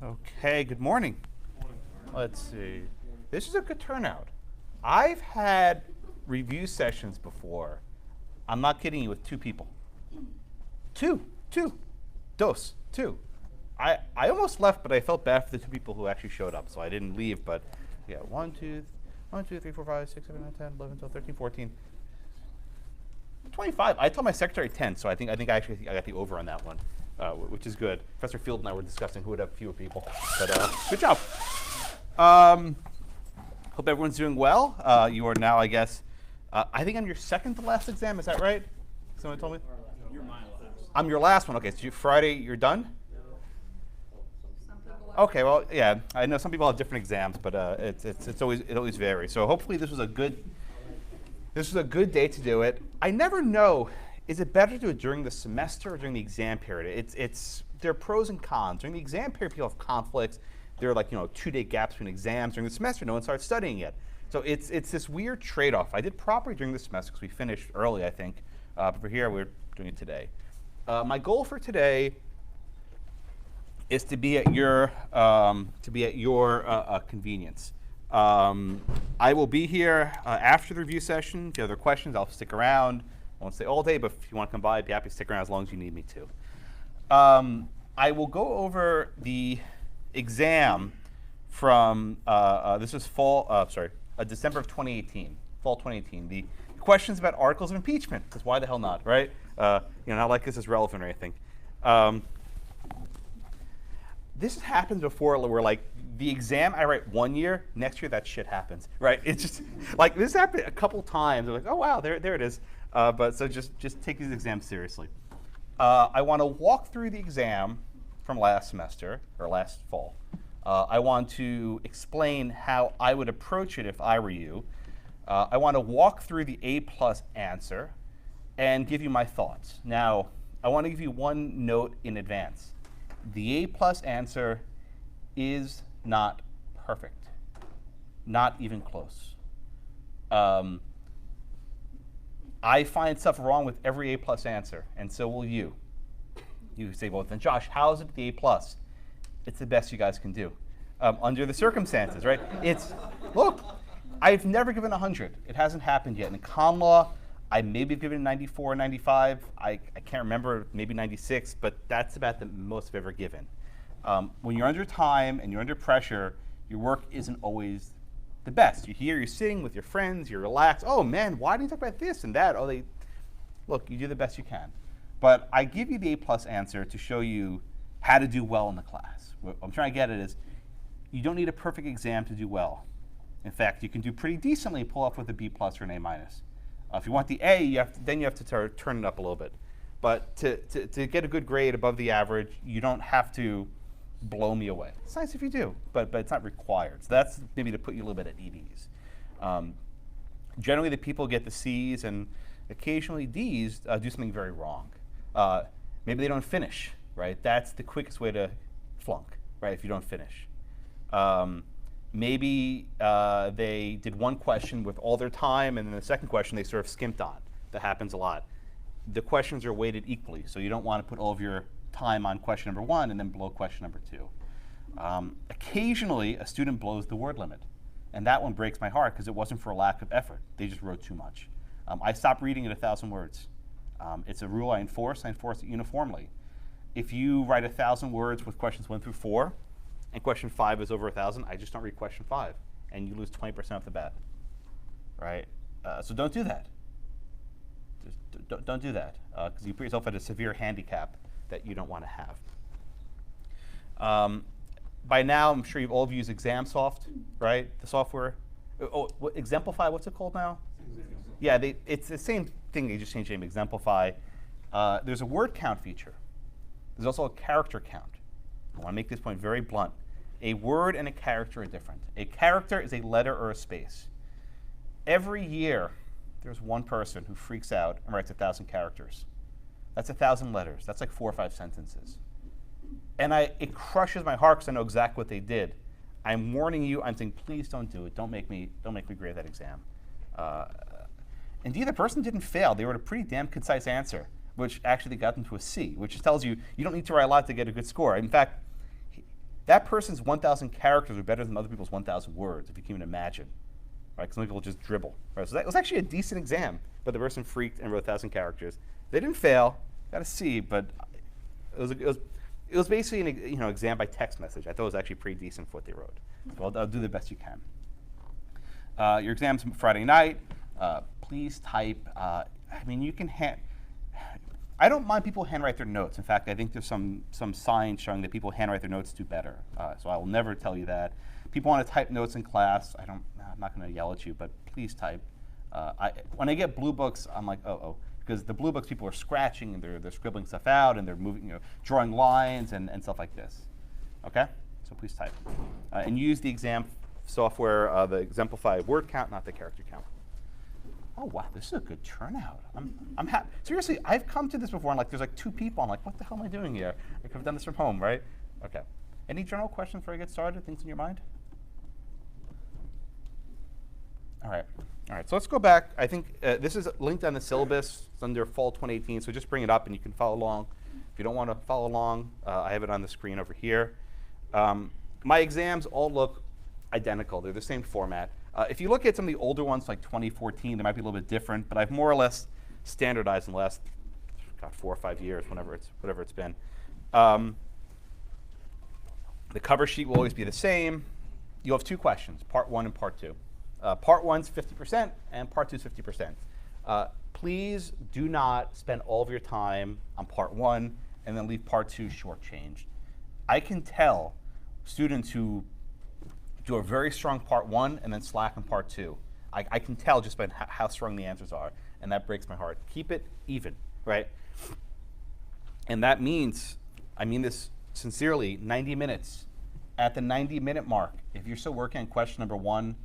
Okay, good morning. Let's see. This is a good turnout. I've had review sessions before. I'm not kidding you, with two people. Two. Two. I almost left, but I felt bad for the two people who actually showed up, so I didn't leave. But yeah, 1, 2, 3, 4, 5, 6, 7, 8, 10, 11, 12, 13, 14, 25. I told my secretary 10, so I think I got the over on that one, which is good. Professor Field and I were discussing who would have fewer people, but good job. Hope everyone's doing well. You are now, I guess, I think I'm your second to last exam. Is that right? Someone told me? You're my last. I'm your last one. Okay, so Friday, you're done? Okay, well, yeah, I know some people have different exams, but it always varies. So hopefully this was a good day to do it. I never know, is it better to do it during the semester or during the exam period? There are pros and cons. During the exam period, people have conflicts. There are 2-day gaps between exams. During the semester, no one starts studying yet. So it's this weird trade-off. I did properly during the semester because we finished early, I think. But for here, we're doing it today. My goal for today is to be at your convenience. I will be here after the review session. If you have other questions, I'll stick around. I won't stay all day, but if you want to come by, I'd be happy to stick around as long as you need me to. I will go over the exam from this is December of 2018, fall 2018. The questions about articles of impeachment, because why the hell not, right? Not like this is relevant or anything. This has happened before where the exam I write one year, next year that shit happens, right? It's just this happened a couple times. I'm like, oh wow, there it is. But so just take these exams seriously. I want to walk through the exam from last semester or last fall. I want to explain how I would approach it if I were you. I want to walk through the A+ answer and give you my thoughts. Now, I want to give you one note in advance. The A+ answer is not perfect, not even close. I find stuff wrong with every A+ answer, and so will you. You say, well, then Josh, how is it the A+? It's the best you guys can do under the circumstances, right? Look, I've never given 100. It hasn't happened yet. In ConLaw, I maybe have given 94, 95. I can't remember, maybe 96, but that's about the most I've ever given. When you're under time and you're under pressure, your work isn't always the best. You're sitting with your friends, you're relaxed. Oh man, why didn't you talk about this and that? Look, you do the best you can. But I give you the A+ answer to show you how to do well in the class. What I'm trying to get at is, you don't need a perfect exam to do well. In fact, you can do pretty decently and pull off with a B+ or an A-. If you want the A, you have to turn it up a little bit. But to get a good grade above the average, you don't have to blow me away. It's nice if you do, but it's not required. So that's maybe to put you a little bit at ease. Generally, the people get the C's, and occasionally D's do something very wrong. Maybe they don't finish, right? That's the quickest way to flunk, right, if you don't finish. Maybe they did one question with all their time, and then the second question they sort of skimped on. That happens a lot. The questions are weighted equally, so you don't want to put all of your time on question number 1 and then blow question number 2. Occasionally, a student blows the word limit, and that one breaks my heart because it wasn't for a lack of effort. They just wrote too much. I stopped reading at 1,000 words. It's a rule I enforce it uniformly. If you write 1,000 words with questions 1 through 4, and question 5 is over 1,000, I just don't read question 5, and you lose 20% off the bat, right? So don't do that. Just don't do that, because you put yourself at a severe handicap that you don't want to have. By now, I'm sure you've all used ExamSoft, right? The software. Exemplify, what's it called now? Yeah, it's the same thing. They just changed the name, Exemplify. There's a word count feature. There's also a character count. I want to make this point very blunt. A word and a character are different. A character is a letter or a space. Every year, there's one person who freaks out and writes 1,000 characters. That's 1,000 letters. That's like 4 or 5 sentences. And it crushes my heart because I know exactly what they did. I'm warning you. I'm saying, please don't do it. Don't make me grade that exam. Indeed, the person didn't fail. They wrote a pretty damn concise answer, which actually got them to a C, which tells you you don't need to write a lot to get a good score. In fact, that person's 1,000 characters are better than other people's 1,000 words, if you can even imagine. Right? Because some people just dribble. Right? So that was actually a decent exam, but the person freaked and wrote 1,000 characters. They didn't fail, got a C, but it was basically an exam by text message. I thought it was actually pretty decent for what they wrote. So I'll do the best you can. Your exam's Friday night. Please type. I mean, you can I don't mind people handwrite their notes. In fact, I think there's some science showing that people handwrite their notes do better. So I will never tell you that. People want to type notes in class. I'm not going to yell at you, but please type. When I get blue books, I'm like, oh. Because the blue books, people are scratching and they're scribbling stuff out and they're moving, drawing lines and stuff like this. Okay? So please type. And use the exam software, the exemplify word count, not the character count. Oh wow, this is a good turnout. I'm happy. Seriously, I've come to this before and there's 2 people. I'm like, what the hell am I doing here? I could have done this from home, right? Okay. Any general questions before I get started? Things in your mind? All right. So let's go back. I think this is linked on the syllabus. It's under fall 2018, so just bring it up and you can follow along. If you don't want to follow along, I have it on the screen over here. My exams all look identical. They're the same format. If you look at some of the older ones, like 2014, they might be a little bit different, but I've more or less standardized in the last 4 or 5 years, whatever it's been. The cover sheet will always be the same. You'll have 2 questions, part 1 and part 2. Part 1's 50% and part 2's 50%. Please do not spend all of your time on part 1 and then leave part 2 shortchanged. I can tell students who do a very strong part 1 and then slack in part 2. I can tell just by how strong the answers are, and that breaks my heart. Keep it even, right? And that means, I mean this sincerely, 90 minutes. At the 90-minute mark, if you're still working on question number 1,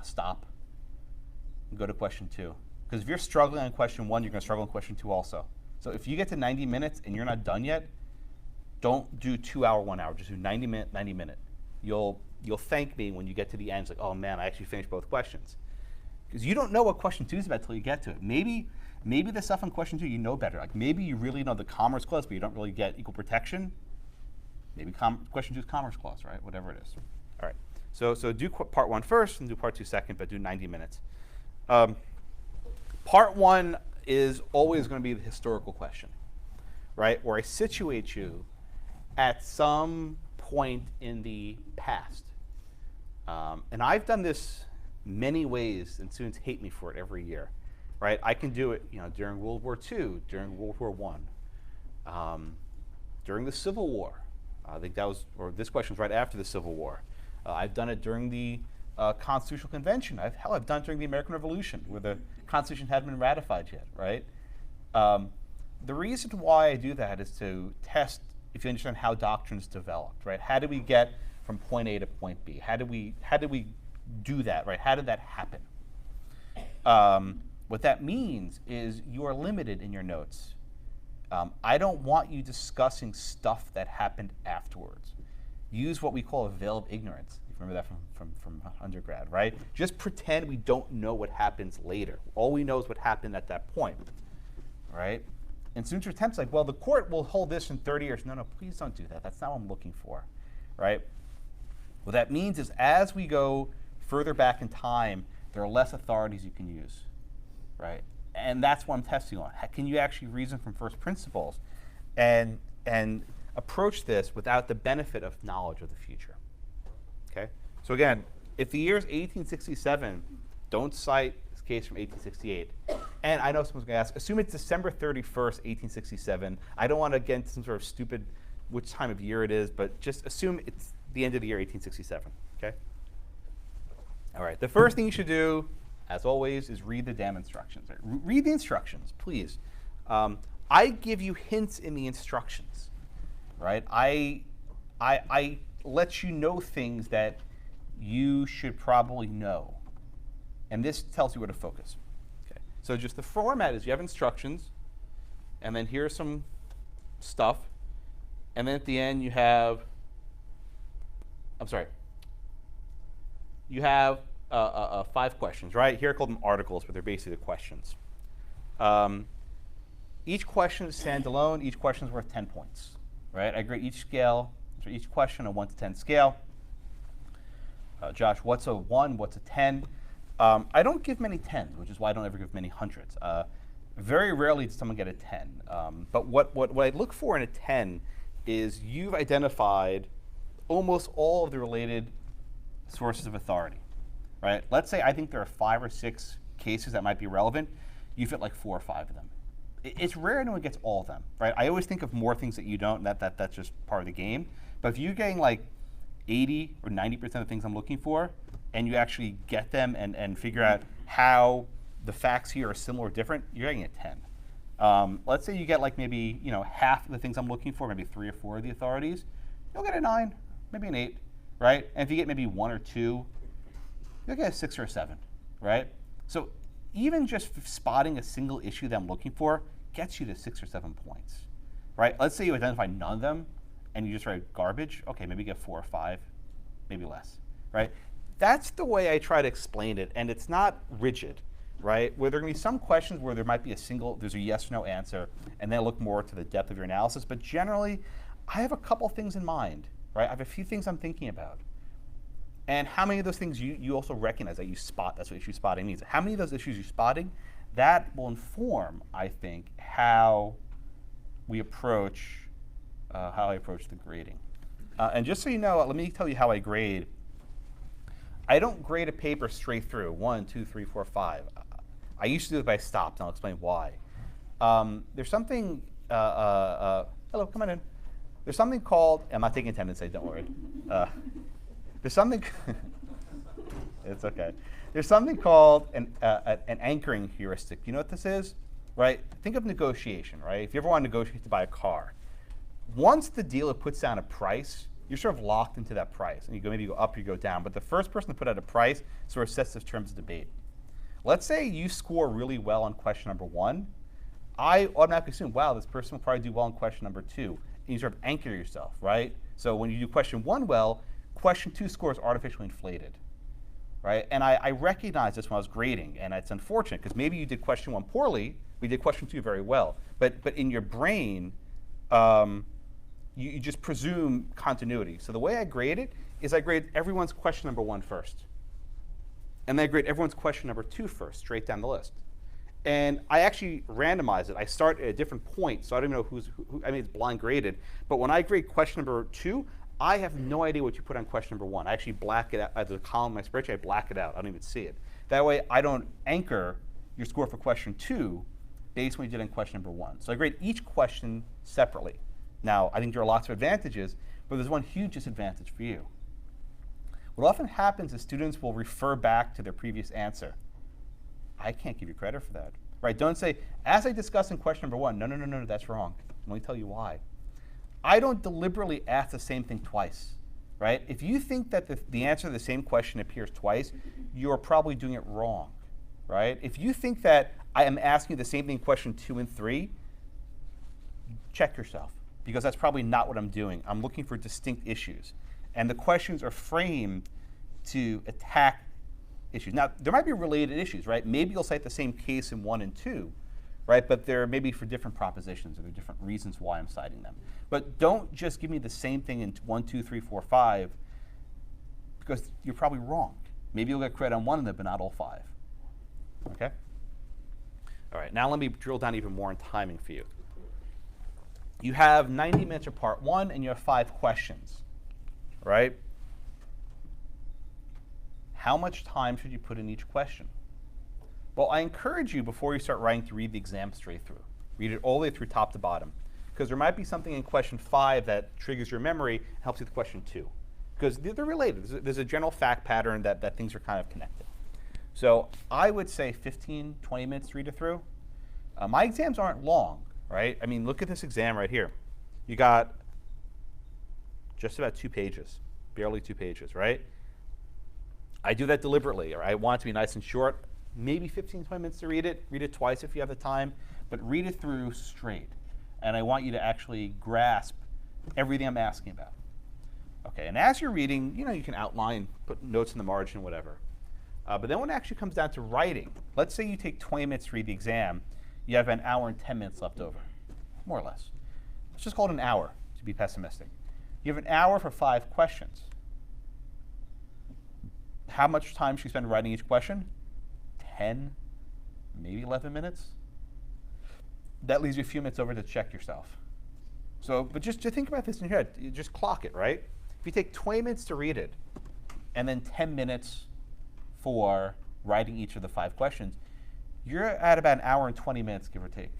stop and go to question 2. Because if you're struggling on question 1, you're going to struggle on question 2 also. So if you get to 90 minutes and you're not done yet, don't do 2 hour, 1 hour. Just do 90 minute. You'll thank me when you get to the end. It's like, oh man, I actually finished both questions. Because you don't know what question 2 is about until you get to it. Maybe the stuff on question 2 you know better. Like maybe you really know the Commerce Clause, but you don't really get equal protection. Maybe question 2 is Commerce Clause, right? Whatever it is. All right. So do part 1 first and do part 2 second, but do 90 minutes. Part 1 is always going to be the historical question, right? Where I situate you at some point in the past. And I've done this many ways, and students hate me for it every year, right? I can do it, during World War II, during World War I, during the Civil War. I think this question was right after the Civil War. I've done it during the Constitutional Convention. I've done it during the American Revolution, where the Constitution hadn't been ratified yet, right? The reason why I do that is to test if you understand how doctrines developed, right? How did we get from point A to point B? How did we do that, right? How did that happen? What that means is you are limited in your notes. I don't want you discussing stuff that happened afterwards. Use what we call a veil of ignorance. You remember that from undergrad, right? Just pretend we don't know what happens later. All we know is what happened at that point, right? And students are attempts like, well, the court will hold this in 30 years. No, please don't do that. That's not what I'm looking for, right? What that means is as we go further back in time, there are less authorities you can use, right? And that's what I'm testing on. Can you actually reason from first principles and approach this without the benefit of knowledge of the future? Okay? So again, if the year is 1867, don't cite this case from 1868. And I know someone's going to ask, assume it's December 31st, 1867. I don't want to get into some sort of stupid which time of year it is, but just assume it's the end of the year 1867. Okay? All right. The first thing you should do, as always, is read the damn instructions. Right? Read the instructions, please. I give you hints in the instructions, right? I let you know things that you should probably know, and this tells you where to focus. Okay. So just the format is you have instructions, and then here's some stuff, and then at the end you have, you have 5 questions, right? Here I call them articles, but they're basically the questions. Each question is standalone. Each question is worth 10 points, right? I grade each scale. So each question a 1 to 10 scale. Josh, what's a 1? What's a 10? I don't give many 10s, which is why I don't ever give many hundreds. Very rarely does someone get a 10. But what I look for in a 10 is you've identified almost all of the related sources of authority, right? Let's say I think there are 5 or 6 cases that might be relevant. You fit like 4 or 5 of them. It's rare anyone gets all of them, right? I always think of more things that you don't, and that's just part of the game. But if you're getting like 80 or 90% of the things I'm looking for, and you actually get them and figure out how the facts here are similar or different, you're getting a 10. Let's say you get like maybe half of the things I'm looking for, maybe 3 or 4 of the authorities, you'll get a 9, maybe an 8, right? And if you get maybe 1 or 2, you'll get a 6 or a 7, right? So even just spotting a single issue that I'm looking for gets you to 6 or 7 points, right? Let's say you identify none of them and you just write garbage. Okay, maybe you get 4 or 5, maybe less, right? That's the way I try to explain it, and it's not rigid, right? Where there are going to be some questions where there might be there's a yes or no answer, and then look more to the depth of your analysis. But generally, I have a couple things in mind, right? I have a few things I'm thinking about. And how many of those things you also recognize that you spot? That's what issue spotting means. How many of those issues you're spotting? That will inform, I think, how I approach the grading. And just so you know, let me tell you how I grade. I don't grade a paper straight through, 1, 2, 3, 4, 5. I used to do it by stops, and I'll explain why. There's something, hello, come on in. There's something called, I'm not taking attendance today, don't worry. There's something, it's okay. There's something called an anchoring heuristic. You know what this is? Right? Think of negotiation, right? If you ever want to negotiate to buy a car, once the dealer puts down a price, you're sort of locked into that price. And maybe you go up, you go down. But the first person to put out a price sort of sets the terms of debate. Let's say you score really well on question number 1. I automatically assume, wow, this person will probably do well on question number 2. And you sort of anchor yourself, right? So when you do question 1 well, question 2 score is artificially inflated, right? And I recognized this when I was grading, and it's unfortunate because maybe you did question 1 poorly, we did question 2 very well. But in your brain, you just presume continuity. So the way I grade it is I grade everyone's question number 1 first. And then I grade everyone's question number 2 first, straight down the list. And I actually randomize it. I start at a different point, so I don't even know who I mean, it's blind graded. But when I grade question number 2, I have no idea what you put on question number 1. I actually black it out. As a column in my spreadsheet, I black it out. I don't even see it. That way, I don't anchor your score for question 2 based on what you did in question number 1. So I grade each question separately. Now, I think there are lots of advantages, but there's one huge disadvantage for you. What often happens is students will refer back to their previous answer. I can't give you credit for that, right? Don't say, as I discussed in question number 1, no, that's wrong. Let me tell you why. I don't deliberately ask the same thing twice, right? If you think that the answer to the same question appears twice, you're probably doing it wrong, right? If you think that I am asking you the same thing in question 2 and 3, check yourself, because that's probably not what I'm doing. I'm looking for distinct issues. And the questions are framed to attack issues. Now, there might be related issues, right? Maybe you'll cite the same case in 1 and 2, right? But they're maybe for different propositions, or there are different reasons why I'm citing them. But don't just give me the same thing in 1, 2, 3, 4, 5, because you're probably wrong. Maybe you'll get credit on 1 of them, but not all 5. Okay? All right, now let me drill down even more in timing for you. You have 90 minutes for part 1, and you have 5 questions, right? How much time should you put in each question? Well, I encourage you, before you start writing, to read the exam straight through. Read it all the way through top to bottom. Because there might be something in question 5 that triggers your memory and helps you with question 2. Because they're related. There's a general fact pattern that things are kind of connected. So I would say 15, 20 minutes to read it through. My exams aren't long, right? I mean, look at this exam right here. You got just about 2 pages, barely 2 pages, right? I do that deliberately, or I want it to be nice and short. Maybe 15, 20 minutes to read it. Read it twice if you have the time, but read it through straight. And I want you to actually grasp everything I'm asking about. Okay, and as you're reading, you can outline, put notes in the margin, whatever. But then when it actually comes down to writing, let's say you take 20 minutes to read the exam, you have an hour and 10 minutes left over, more or less. Let's just call it an hour to be pessimistic. You have an hour for 5 questions. How much time should you spend writing each question? 10, maybe 11 minutes. That leaves you a few minutes over to check yourself. So, but just to think about this in your head, you just clock it, right? If you take 20 minutes to read it, and then 10 minutes for writing each of the 5 questions, you're at about an hour and 20 minutes, give or take.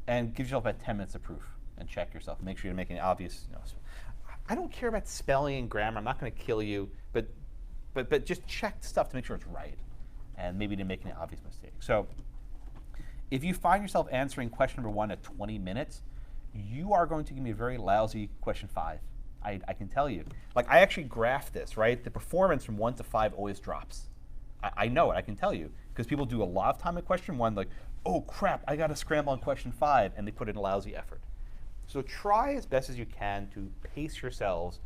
And give yourself about 10 minutes of proof and check yourself. Make sure you're making it obvious. I don't care about spelling and grammar. I'm not going to kill you, but just check stuff to make sure it's right, and maybe to make an obvious mistake. So if you find yourself answering question number 1 at 20 minutes, you are going to give me a very lousy question 5. I can tell you. Like, I actually graphed this, right? The performance from 1 to 5 always drops. I know it, I can tell you, because people do a lot of time at question 1, like, oh crap, I got to scramble on question 5, and they put in a lousy effort. So try as best as you can to pace yourselves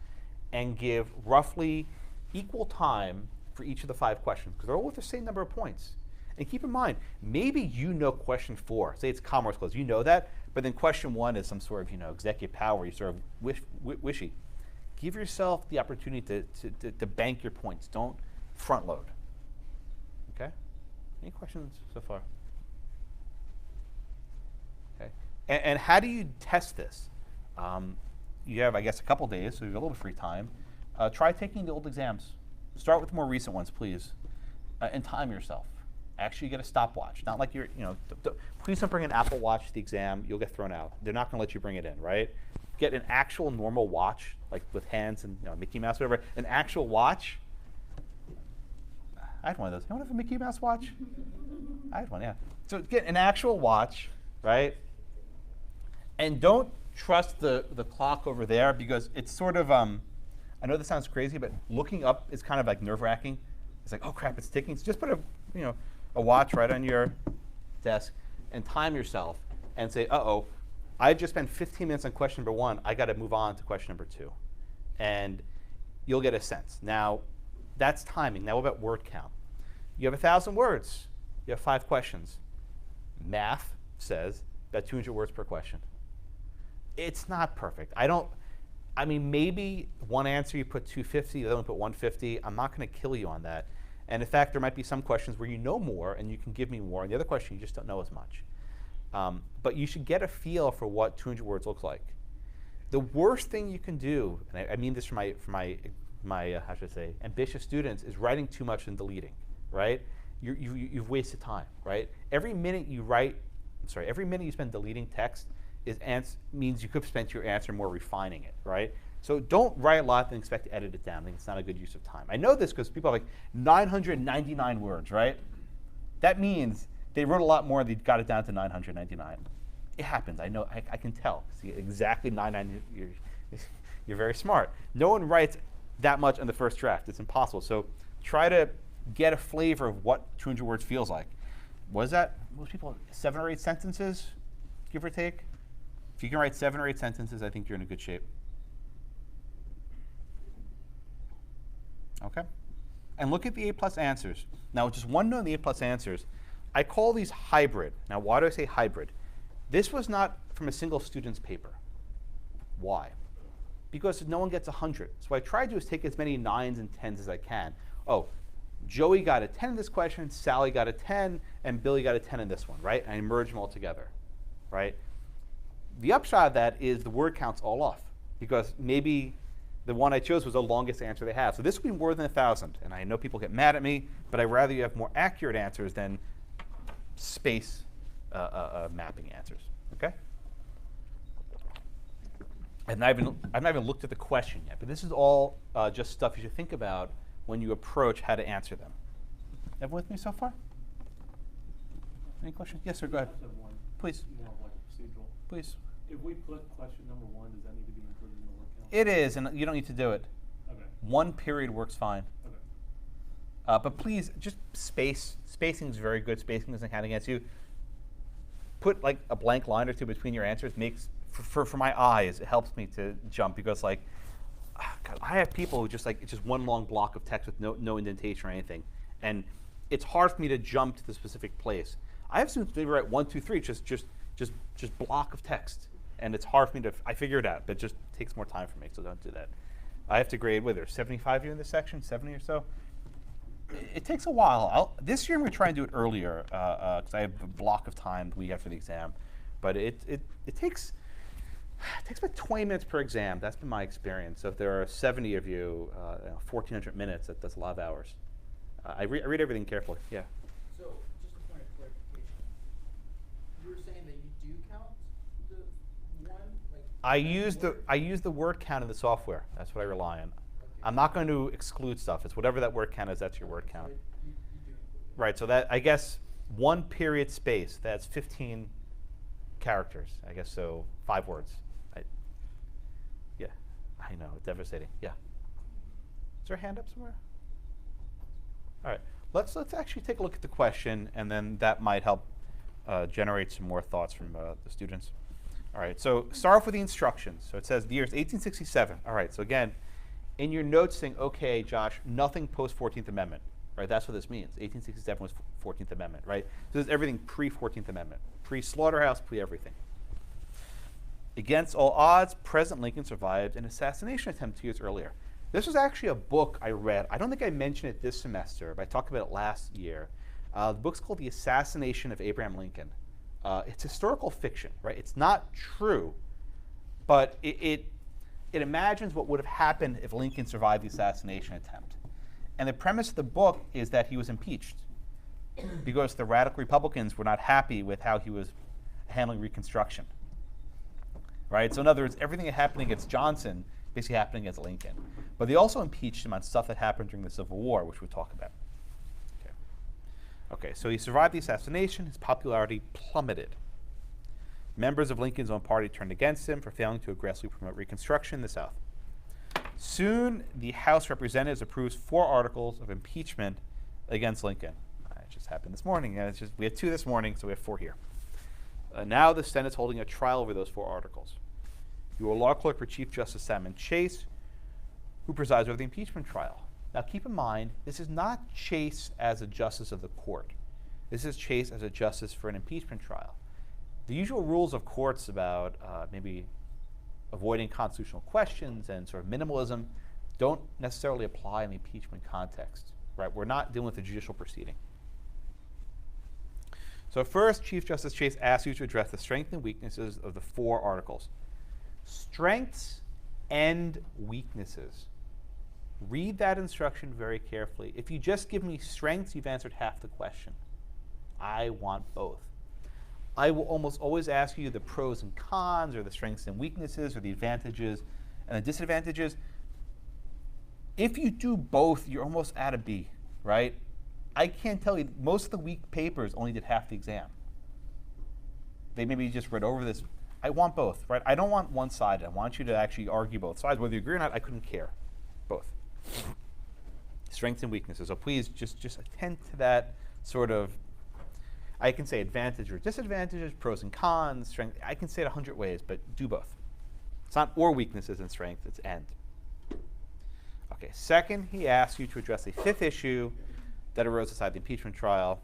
and give roughly equal time for each of the 5 questions, because they're all with the same number of points. And keep in mind, maybe you know question 4. Say it's Commerce Clause, you know that, but then question 1 is some sort of executive power. You sort of wishy. Give yourself the opportunity to bank your points. Don't front load. Okay? Any questions so far? Okay. And how do you test this? You have, I guess, a couple days, so you have a little bit of free time. Try taking the old exams. Start with the more recent ones, please, and time yourself. Actually get a stopwatch. Not like you're, please don't bring an Apple Watch to the exam. You'll get thrown out. They're not going to let you bring it in, right? Get an actual normal watch, like with hands and Mickey Mouse, whatever. An actual watch. I had one of those. Anyone have a Mickey Mouse watch? I had one, yeah. So get an actual watch, right? And don't trust the clock over there, because it's sort of, I know this sounds crazy, but looking up is kind of like nerve-wracking. It's like, oh crap, it's ticking. So just put a watch right on your desk and time yourself and say, uh-oh, I just spent 15 minutes on question number 1. I got to move on to question number 2. And you'll get a sense. Now, that's timing. Now, what about word count? You have 1,000 words. You have 5 questions. Math says about 200 words per question. It's not perfect. I mean, maybe one answer you put 250, the other one put 150. I'm not going to kill you on that. And in fact, there might be some questions where you know more and you can give me more, and the other question you just don't know as much. But you should get a feel for what 200 words looks like. The worst thing you can do, and I mean this for my how should I say, ambitious students, is writing too much and deleting, right? You've wasted time, right? Every minute you spend deleting text means you could have spent your answer more refining it, right? So don't write a lot and expect to edit it down. I think it's not a good use of time. I know this because people have like 999 words, right? That means they wrote a lot more and they got it down to 999. It happens. I know. I can tell. See, exactly 999. You're very smart. No one writes that much on the first draft. It's impossible. So try to get a flavor of what 200 words feels like. What is that? Most people, 7 or 8 sentences, give or take. If you can write 7 or 8 sentences, I think you're in a good shape. Okay? And look at the A+ answers. Now, just one note on the A+ answers. I call these hybrid. Now, why do I say hybrid? This was not from a single student's paper. Why? Because no one gets 100. So what I try to do is take as many 9s and 10s as I can. Oh, Joey got a 10 in this question, Sally got a 10, and Billy got a 10 in this one, right? And I merge them all together, right? The upshot of that is the word count's all off, because maybe the one I chose was the longest answer they have. So this will be more than 1,000. And I know people get mad at me, but I'd rather you have more accurate answers than space mapping answers. Okay? And I've not even looked at the question yet, but this is all just stuff you should think about when you approach how to answer them. Everyone with me so far? Any questions? Yes, sir. Go ahead. Please. More of like procedural. Please. If we put question number 1, does that need to be included in the word count? It is, and you don't need to do it. Okay. One period works fine. Okay. But please, just space. Spacing is very good. Spacing doesn't count against you. Put like a blank line or two between your answers. Makes for my eyes, it helps me to jump, because like, God, I have people who just like, it's just one long block of text with no indentation or anything, and it's hard for me to jump to the specific place. I have students maybe write 1, 2, 3, just block of text, and it's hard for me to, I figure it out, but it just takes more time for me, so don't do that. I have to grade, what, there's 75 here in this section, 70 or so? It takes a while. This year I'm going to try and do it earlier, because I have a block of time the week after the exam. But it takes about 20 minutes per exam. That's been my experience. So if there are 70 of you, 1,400 minutes, that's a lot of hours. I read everything carefully, yeah. So, just a point of clarification. You were saying that you do count the one? Like I use the word count in the software. That's what I rely on. Okay. I'm not going to exclude stuff. It's whatever that word count is, that's your word count. So you do include it. Right, so that, I guess, one period space, that's 15 characters. I guess so, 5 words. Yeah, I know, devastating. Yeah. Is there a hand up somewhere? All right, let's actually take a look at the question, and then that might help generate some more thoughts from the students. All right, so start off with the instructions. So it says the year is 1867. All right, so again, in your notes saying, okay, Josh, nothing post 14th Amendment, right? That's what this means. 1867 was 14th Amendment, right? So this is everything pre-14th Amendment, pre-slaughterhouse, pre-everything. Against all odds, President Lincoln survived an assassination attempt 2 years earlier. This was actually a book I read. I don't think I mentioned it this semester, but I talked about it last year. The book's called The Assassination of Abraham Lincoln. It's historical fiction, right? It's not true, but it imagines what would have happened if Lincoln survived the assassination attempt. And the premise of the book is that he was impeached because the radical Republicans were not happy with how he was handling Reconstruction. Right? So in other words, everything that happened against Johnson basically happened against Lincoln. But they also impeached him on stuff that happened during the Civil War, which we'll talk about. Okay, so he survived the assassination. His popularity plummeted. Members of Lincoln's own party turned against him for failing to aggressively promote Reconstruction in the South. Soon, the House of Representatives approves 4 articles of impeachment against Lincoln. It just happened this morning. We had 2 this morning, so we have 4 here. Now the Senate's holding a trial over those 4 articles. Your law clerk for Chief Justice Salmon Chase, who presides over the impeachment trial. Now keep in mind, this is not Chase as a justice of the court. This is Chase as a justice for an impeachment trial. The usual rules of courts about maybe avoiding constitutional questions and sort of minimalism don't necessarily apply in the impeachment context, right? We're not dealing with a judicial proceeding. So first, Chief Justice Chase asks you to address the strengths and weaknesses of the 4 articles. Strengths and weaknesses. Read that instruction very carefully. If you just give me strengths, you've answered half the question. I want both. I will almost always ask you the pros and cons, or the strengths and weaknesses, or the advantages and the disadvantages. If you do both, you're almost at a B, right? I can't tell you, most of the weak papers only did half the exam. They maybe just read over this. I want both, right? I don't want one side. I want you to actually argue both sides. Whether you agree or not, I couldn't care. Both. Strengths and weaknesses. So please just attend to that sort of, I can say advantage or disadvantages, pros and cons, strength. I can say it 100 ways, but do both. It's not or weaknesses and strength, it's and. Okay, second, he asks you to address a 5th issue that arose outside the impeachment trial.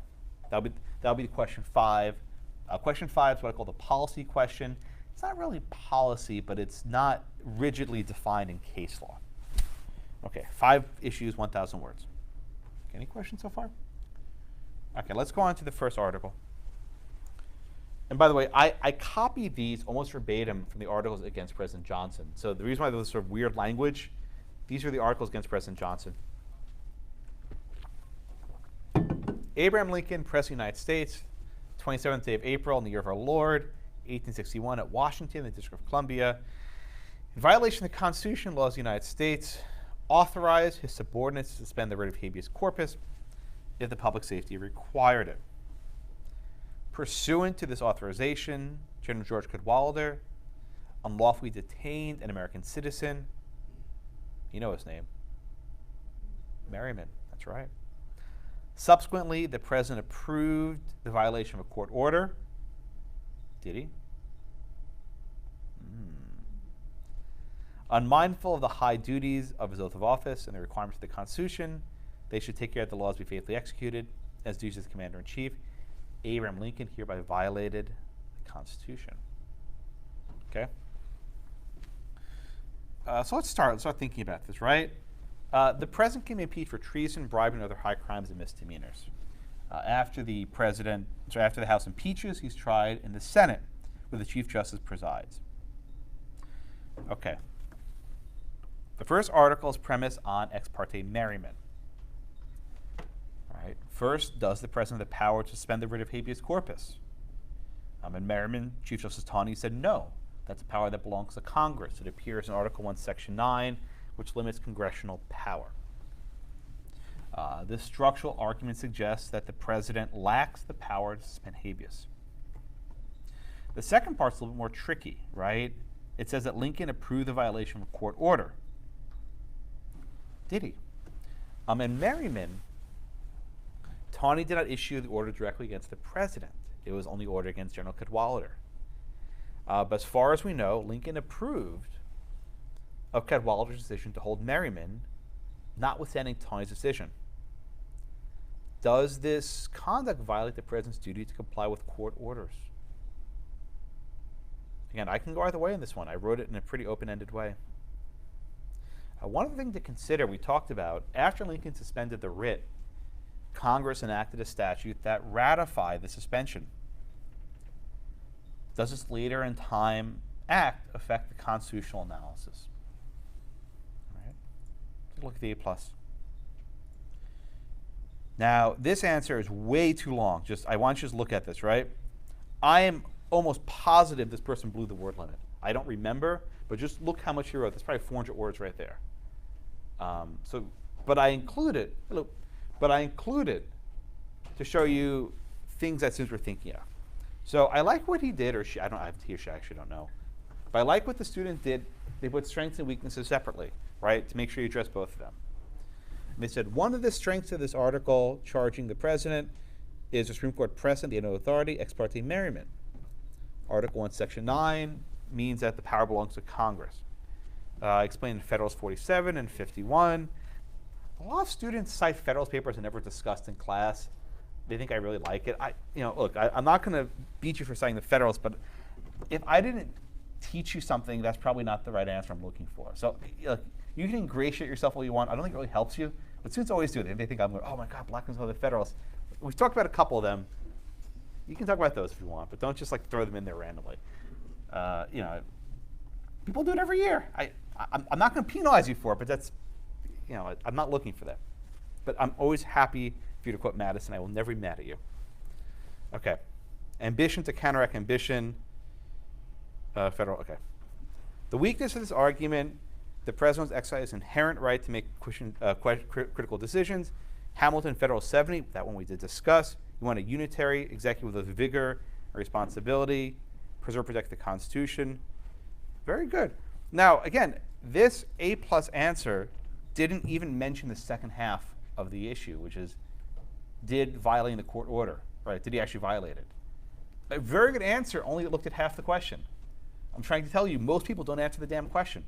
That'll be question 5. Question 5 is what I call the policy question. It's not really policy, but it's not rigidly defined in case law. Okay, 5 issues, 1,000 words. Okay, any questions so far? Okay, let's go on to the first article. And by the way, I copied these almost verbatim from the articles against President Johnson. So the reason why there's sort of weird language, these are the articles against President Johnson. Abraham Lincoln, President of the United States, 27th day of April in the year of our Lord, 1861 at Washington, the District of Columbia. In violation of the Constitution and laws of the United States, authorized his subordinates to suspend the writ of habeas corpus if the public safety required it. Pursuant to this authorization, General George Cadwalader unlawfully detained an American citizen. You know his name. Merriman, that's right. Subsequently, the president approved the violation of a court order. Did he? Unmindful of the high duties of his oath of office and the requirements of the Constitution, they should take care that the laws be faithfully executed as duties as Commander-in-Chief. Abraham Lincoln hereby violated the Constitution. Okay. So let's start thinking about this, right? The president can be impeached for treason, bribery, and other high crimes and misdemeanors. After the House impeaches, he's tried in the Senate, where the Chief Justice presides. Okay. The first article is premised on ex parte merriment. Right. First, does the president have the power to suspend the writ of habeas corpus? In Merriman, Chief Justice Taney said no. That's a power that belongs to Congress. It appears in Article 1, Section 9, which limits congressional power. This structural argument suggests that the president lacks the power to suspend habeas. The second part's a little bit more tricky, right? It says that Lincoln approved the violation of a court order. Did he? In Merriman, Taney did not issue the order directly against the president. It was only ordered against General Cadwalader. But as far as we know, Lincoln approved of Cadwalader's decision to hold Merriman, notwithstanding Taney's decision. Does this conduct violate the president's duty to comply with court orders? Again, I can go either way in this one. I wrote it in a pretty open-ended way. One of the things to consider, we talked about, after Lincoln suspended the writ, Congress enacted a statute that ratified the suspension. Does this later in time act affect the constitutional analysis? All right. Take a look at the A+. Now, this answer is way too long. I want you to look at this, right? I am almost positive this person blew the word limit. I don't remember, but just look how much he wrote. That's probably 400 words right there. But I included to show you things that students were thinking of. So I like what he did, or she, he or she, I actually don't know. But I like what the student did. They put strengths and weaknesses separately, right, to make sure you address both of them. And they said one of the strengths of this article charging the president is the Supreme Court precedent, the end of authority, ex parte merriment. Article 1, Section 9 means that the power belongs to Congress. Explained in Federalist 47 and 51. A lot of students cite Federalist papers I never discussed in class. They think I really like it. Look, I'm not going to beat you for citing the Federalist, but if I didn't teach you something, that's probably not the right answer I'm looking for. So you can ingratiate yourself all you want. I don't think it really helps you, but students always do it. They think I'm going, oh my God, Blackman's one of the Federalists. We've talked about a couple of them. You can talk about those if you want, but don't just throw them in there randomly. People do it every year. I'm not going to penalize you for it, but that's, I'm not looking for that. But I'm always happy for you to quote Madison. I will never be mad at you. Okay. Ambition to counteract ambition. Federal, okay. The weakness of this argument, the president exercises inherent right to make critical decisions. Hamilton, Federal 70, that one we did discuss. You want a unitary executive with vigor and responsibility, preserve, protect the Constitution. Very good. Now, again, this A+ answer didn't even mention the second half of the issue, which is, did violating the court order, right? Did he actually violate it? A very good answer, only looked at half the question. I'm trying to tell you, most people don't answer the damn question,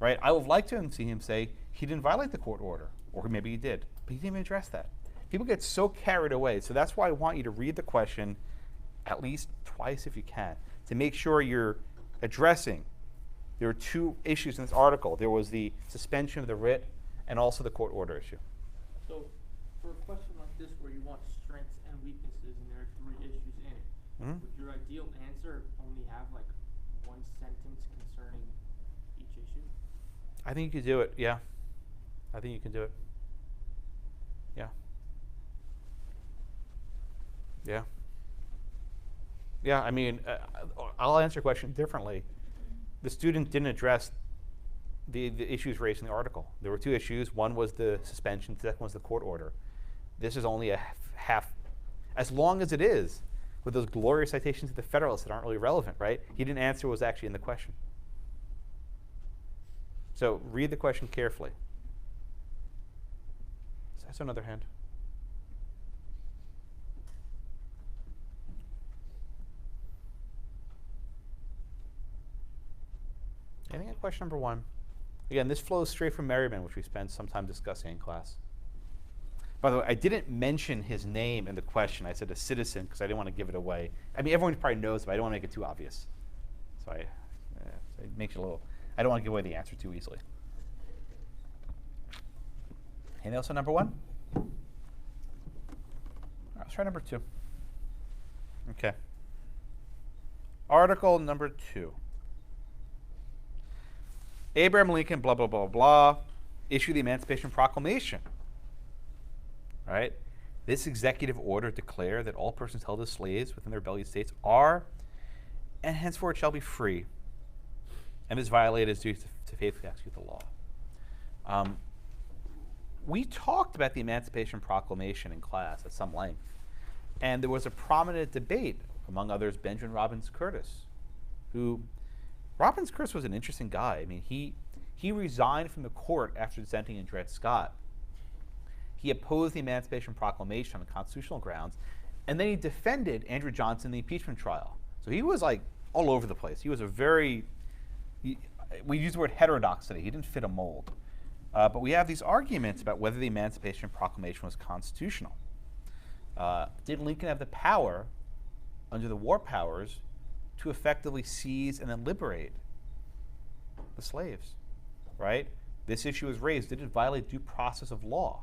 right? I would like to see him say he didn't violate the court order, or maybe he did, but he didn't even address that. People get so carried away, so that's why I want you to read the question at least twice if you can, to make sure you're addressing. There are two issues in this article. There was the suspension of the writ and also the court order issue. So for a question like this where you want strengths and weaknesses and there are 3 issues in it, would your ideal answer only have one sentence concerning each issue? I think you could do it, yeah. I think you can do it. Yeah. Yeah. Yeah, I mean, I'll answer your question differently. The student didn't address the issues raised in the article. There were 2 issues. One was the suspension, the second was the court order. This is only a half, as long as it is, with those glorious citations to the Federalists that aren't really relevant, right? He didn't answer what was actually in the question. So read the question carefully. That's another hand. Anything at question number 1? Again, this flows straight from Merriman, which we spent some time discussing in class. By the way, I didn't mention his name in the question. I said a citizen because I didn't want to give it away. I mean, everyone probably knows, but I don't want to make it too obvious. it makes you a little. I don't want to give away the answer too easily. Anything else on number 1? All right, let's try number 2. Okay. Article number 2. Abraham Lincoln, blah, blah, blah, blah, issued the Emancipation Proclamation. All right? This executive order declared that all persons held as slaves within their rebellious states are, and henceforth shall be free, and is violated is due to faithfully execute the law. We talked about the Emancipation Proclamation in class at some length, and there was a prominent debate, among others, Benjamin Robbins Curtis, who, Robbins Curtis was an interesting guy. I mean, he resigned from the court after dissenting in Dred Scott. He opposed the Emancipation Proclamation on constitutional grounds, and then he defended Andrew Johnson in the impeachment trial. So he was like all over the place. He was a very, we use the word heterodox today. He didn't fit a mold. But we have these arguments about whether the Emancipation Proclamation was constitutional. Did Lincoln have the power, under the war powers, to effectively seize and then liberate the slaves, right? This issue was raised. Did it violate due process of law?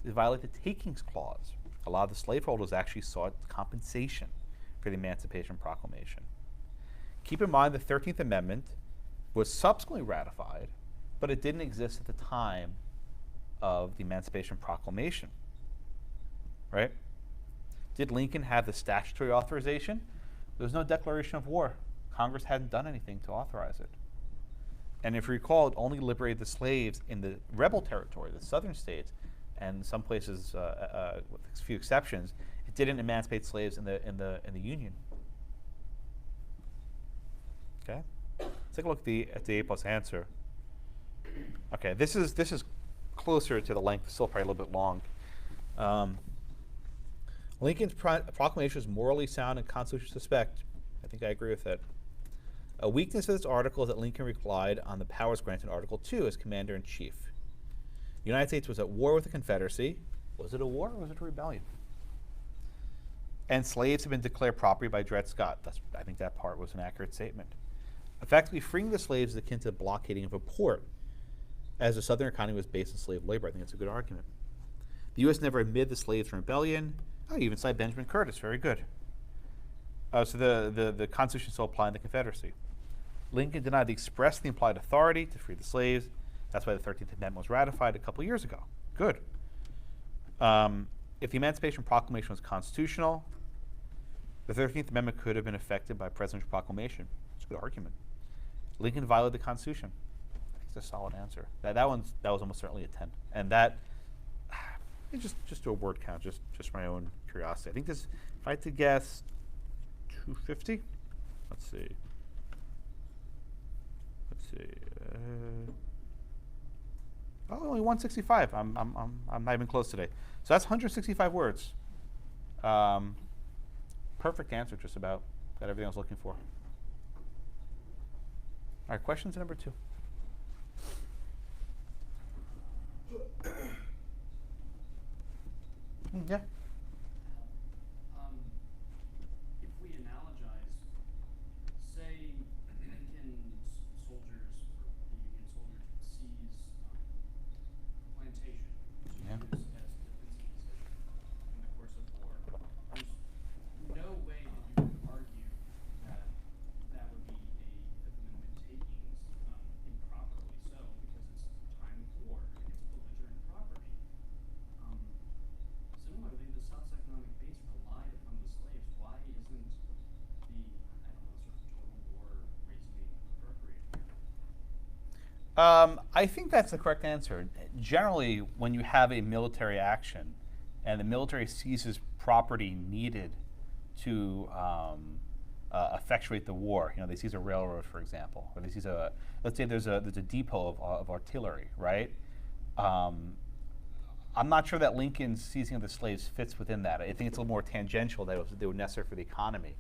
Did it violate the takings clause? A lot of the slaveholders actually sought compensation for the Emancipation Proclamation. Keep in mind the 13th Amendment was subsequently ratified, but it didn't exist at the time of the Emancipation Proclamation, right? Did Lincoln have the statutory authorization? There was no declaration of war. Congress hadn't done anything to authorize it. And if you recall, it only liberated the slaves in the rebel territory, the southern states, and some places, with a few exceptions, it didn't emancipate slaves in the Union. Okay, let's take a look at the A+ answer. Okay, this is closer to the length, still probably a little bit long. Lincoln's proclamation is morally sound and constitutionally suspect. I think I agree with that. A weakness of this article is that Lincoln relied on the powers granted in Article 2 as commander-in-chief. The United States was at war with the Confederacy. Was it a war or was it a rebellion? And slaves had been declared property by Dred Scott. I think that part was an accurate statement. Effectively, freeing the slaves is akin to the blockading of a port, as the Southern economy was based on slave labor. I think that's a good argument. The U.S. never admitted the slaves from rebellion. Oh, you even cite Benjamin Curtis. Very good. So the Constitution still applied in the Confederacy. Lincoln denied the express the implied authority to free the slaves. That's why the 13th Amendment was ratified a couple years ago. Good. If the Emancipation Proclamation was constitutional, the 13th Amendment could have been affected by presidential proclamation. It's a good argument. Lincoln violated the Constitution. I think it's a solid answer. That was almost certainly a 10. And that, just do a word count, just for my own curiosity. I think this, if I had to guess, 250. Let's see. Only 165. I'm not even close today. So that's 165 words. Perfect answer, just about. Got everything I was looking for. All right, questions number 2. Yeah. If we analogize, say Lincoln's soldiers, or the Union soldiers, would seize a plantation to Yeah. use as defensive position in the course of war. There's no way that you could argue that that would be a Fifth Amendment takings improperly so, because it's a time of war and it's belligerent property. Similarly, the South's economic base relied upon the slaves. Why isn't the, I don't know, sort of total war reasoning appropriate? I think that's the correct answer. Generally, when you have a military action and the military seizes property needed to effectuate the war, they seize a railroad, for example, or they seize let's say there's a depot of artillery, right? I'm not sure that Lincoln's seizing of the slaves fits within that. I think it's a little more tangential that they were necessary for the economy.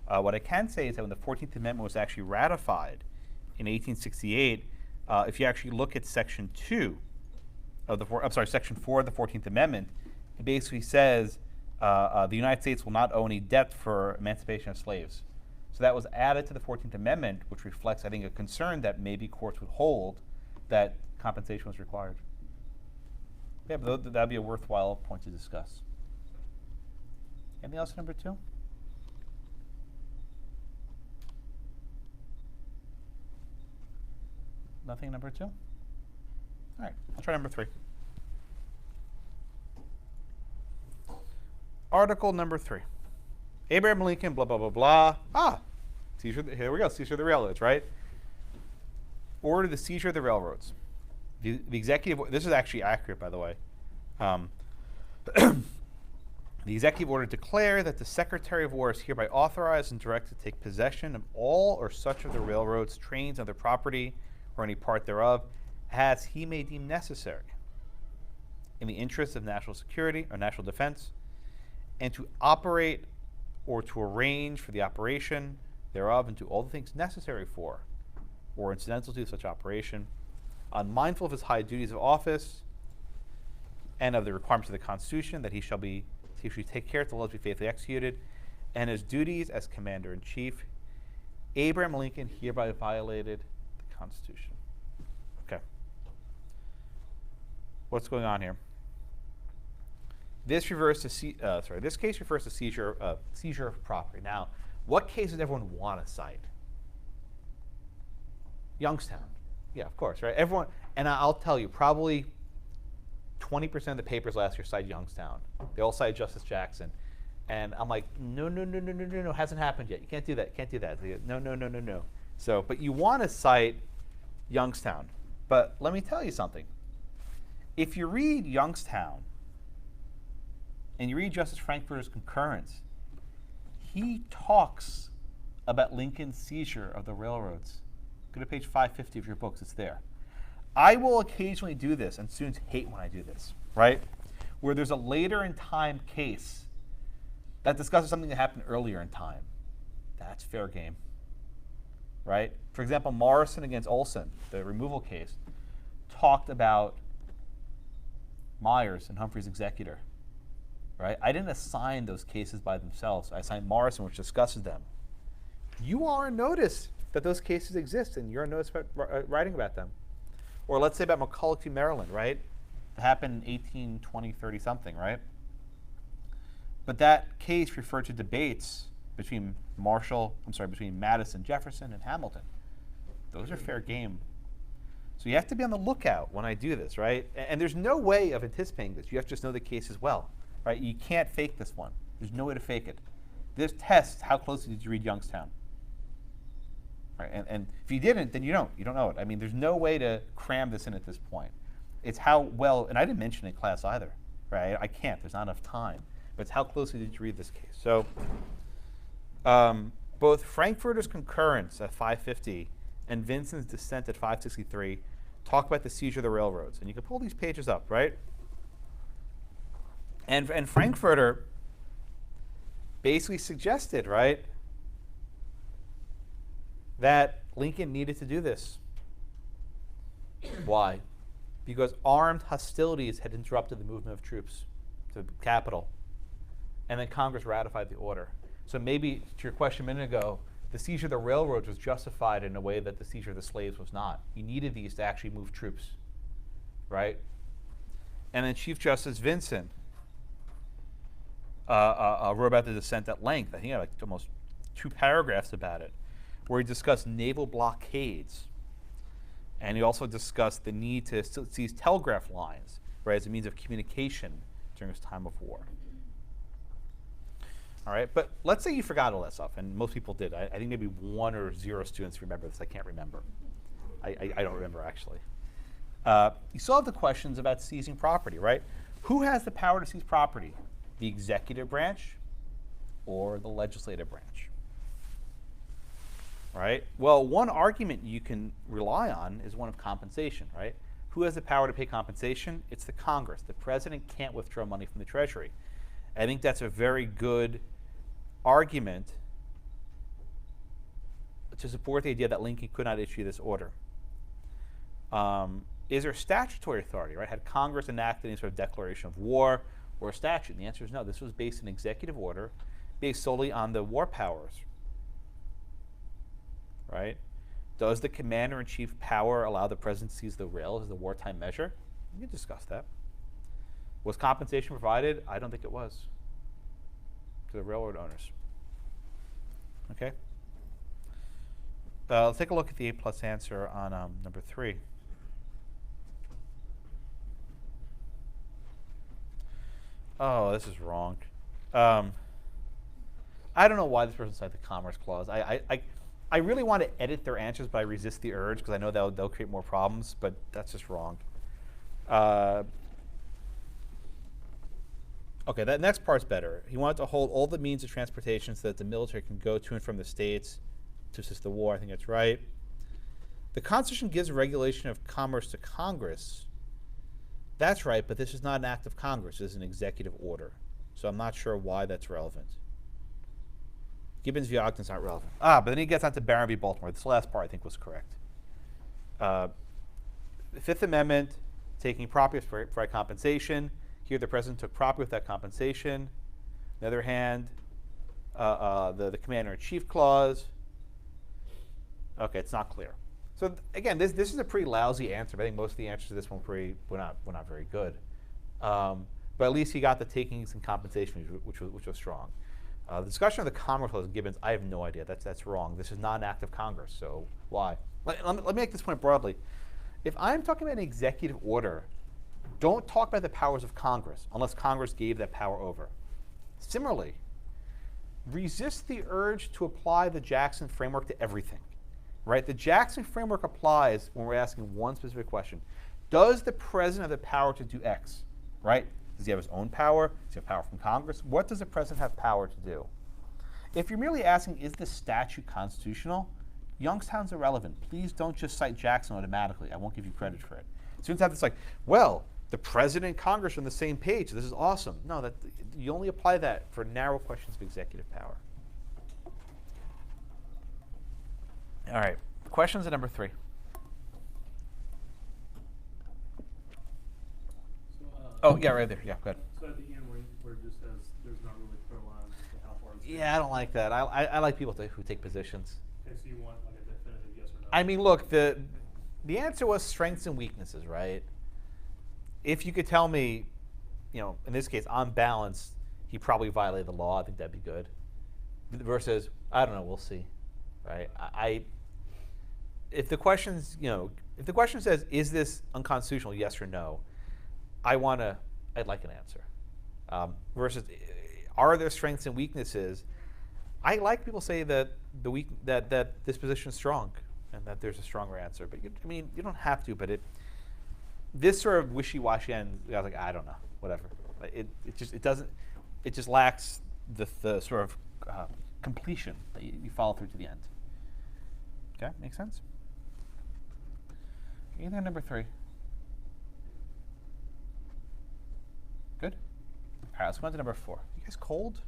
What I can say is that when the 14th Amendment was actually ratified in 1868, if you actually look at Section 2 of Section 4 of the 14th Amendment, it basically says the United States will not owe any debt for emancipation of slaves. So that was added to the 14th Amendment, which reflects, I think, a concern that maybe courts would hold that compensation was required. Yeah, but that would be a worthwhile point to discuss. Anything else, number 2? Nothing, number 2? All right, I'll try number 3. Article number 3. Abraham Lincoln, blah, blah, blah, blah. Seizure, here we go, seizure of the railroads, right? Ordered the seizure of the railroads. The executive, this is actually accurate, by the way. The executive order declared that the Secretary of War is hereby authorized and directed to take possession of all or such of the railroads, trains, other property, or any part thereof, as he may deem necessary, in the interest of national security or national defense, and to operate or to arrange for the operation thereof, and to all the things necessary for or incidental to such operation, unmindful of his high duties of office and of the requirements of the Constitution, that he should take care that the laws be faithfully executed, and his duties as Commander-in-Chief. Abraham Lincoln hereby violated the Constitution. Okay. What's going on here? This this case refers to seizure of property. Now, what case does everyone want to cite? Youngstown. Yeah, of course, right? Everyone, and I'll tell you, probably 20% of the papers last year cite Youngstown. They all cite Justice Jackson. And I'm like, no, hasn't happened yet. You can't do that, can't do that. No. So, but you want to cite Youngstown. But let me tell you something. If you read Youngstown, and you read Justice Frankfurter's concurrence, he talks about Lincoln's seizure of the railroads. Go to page 550 of your books, it's there. I will occasionally do this, and students hate when I do this, right? Where there's a later in time case that discusses something that happened earlier in time. That's fair game, right? For example, Morrison against Olson, the removal case, talked about Myers and Humphrey's executor, right? I didn't assign those cases by themselves. I assigned Morrison, which discusses them. You are on notice that those cases exist, and you're on notice about writing about them. Or let's say about McCulloch v. Maryland, right? It happened in 1820, 30 something, right? But that case referred to debates between between Madison, Jefferson, and Hamilton. Those are fair game. So you have to be on the lookout when I do this, right? And there's no way of anticipating this. You have to just know the case as well, right? You can't fake this one. There's no way to fake it. This tests how closely did you read Youngstown. Right? And if you didn't, then you don't know it. I mean, there's no way to cram this in at this point. It's how well, and I didn't mention it in class either, right? I can't, there's not enough time. But it's how closely did you read this case? So both Frankfurter's concurrence at 550 and Vincent's dissent at 563 talk about the seizure of the railroads. And you can pull these pages up, right? And Frankfurter basically suggested, right, that Lincoln needed to do this. Why? Because armed hostilities had interrupted the movement of troops to the capital. And then Congress ratified the order. So maybe, to your question a minute ago, the seizure of the railroads was justified in a way that the seizure of the slaves was not. You needed these to actually move troops, right? And then Chief Justice Vincent wrote about the dissent at length. I think he had like almost 2 paragraphs about it, where he discussed naval blockades. And he also discussed the need to seize telegraph lines, right, as a means of communication during this time of war. All right, but let's say you forgot all that stuff, and most people did. I think maybe 1 or 0 students remember this. I can't remember. I don't remember, actually. You still have the questions about seizing property, right? Who has the power to seize property? The executive branch or the legislative branch? Right? Well, one argument you can rely on is one of compensation, right? Who has the power to pay compensation? It's the Congress. The president can't withdraw money from the Treasury. I think that's a very good argument to support the idea that Lincoln could not issue this order. Is there statutory authority, right? Had Congress enacted any sort of declaration of war or a statute? And the answer is no. This was based on an executive order based solely on the war powers. right? Does the commander-in-chief power allow the president to seize the rails as a wartime measure? We can discuss that. Was compensation provided? I don't think it was to the railroad owners. Okay. Let's take a look at the A+ answer on number 3. Oh, this is wrong. I don't know why this person cited the Commerce Clause. I really want to edit their answers, but I resist the urge because I know they'll create more problems, but that's just wrong. Okay, that next part's better. He wanted to hold all the means of transportation so that the military can go to and from the states to assist the war. I think that's right. The Constitution gives regulation of commerce to Congress. That's right, but this is not an act of Congress. This is an executive order. So I'm not sure why that's relevant. Gibbons v. Ogden's not relevant. But then he gets on to Barron v. Baltimore. This last part I think was correct. The Fifth Amendment, taking property for compensation. Here the president took property with that compensation. On the other hand, the Commander-in-Chief Clause. Okay, it's not clear. So again, this is a pretty lousy answer. But I think most of the answers to this one were not very good. But at least he got the takings and compensation, which was strong. The discussion of the Commerce Clause in Gibbons, I have no idea. That's wrong. This is not an act of Congress, so why? Let me make this point broadly. If I'm talking about an executive order, don't talk about the powers of Congress unless Congress gave that power over. Similarly, resist the urge to apply the Jackson framework to everything. Right? The Jackson framework applies when we're asking one specific question. Does the president have the power to do X? Right? Does he have his own power? Does he have power from Congress? What does the president have power to do? If you're merely asking, is this statute constitutional? Youngstown's irrelevant. Please don't just cite Jackson automatically. I won't give you credit for it. Students have this like, well, the president and Congress are on the same page. This is awesome. No, you only apply that for narrow questions of executive power. All right, questions at number 3. So, Oh, yeah, right there. Yeah, go ahead. So at the end where it just says there's not really clear lines as to how far it's Yeah, I don't like that. I like people who take positions. Okay, so you want like a definitive yes or no? I mean, look, the answer was strengths and weaknesses, right? If you could tell me, in this case, on balance, he probably violated the law, I think that'd be good. Versus, I don't know, we'll see, right? If the question's, if the question says, is this unconstitutional, yes or no, I'd like an answer. Versus, are there strengths and weaknesses? I like people say that that this position is strong and that there's a stronger answer. But you don't have to. But this sort of wishy-washy end, I was like, I don't know, whatever. It just lacks the sort of completion that you follow through to the end. Okay, make sense? Anything on number 3? Good. All right, let's go on to number 4. You guys cold?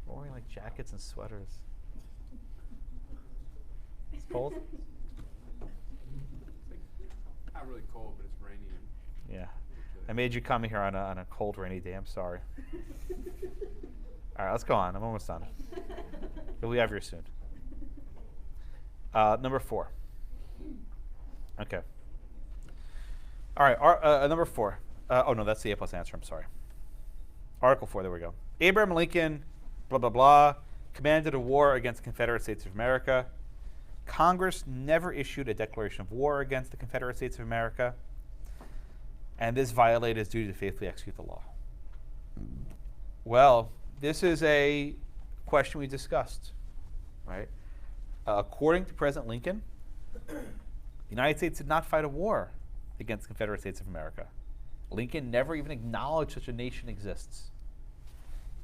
We're wearing like jackets and sweaters. It's cold? Not really cold, but it's rainy. Yeah. I made you come here on a cold, rainy day. I'm sorry. All right, let's go on. I'm almost done. You'll be out of here soon. Number 4. Okay. All right, number 4. Oh, no, that's the A+ answer. I'm sorry. Article 4, there we go. Abraham Lincoln, blah, blah, blah, commanded a war against the Confederate States of America. Congress never issued a declaration of war against the Confederate States of America, and this violated his duty to faithfully execute the law. Well, this is a question we discussed, right? According to President Lincoln, the United States did not fight a war against the Confederate States of America. Lincoln never even acknowledged such a nation exists.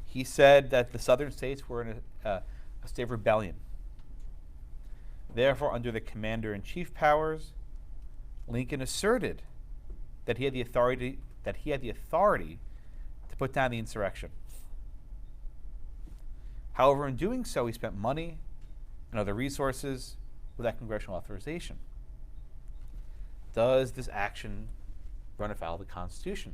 He said that the southern states were in a state of rebellion. Therefore, under the commander-in-chief powers, Lincoln asserted that he had the authority to put down the insurrection. However, in doing so, he spent money and other resources without congressional authorization. Does this action run afoul of the Constitution?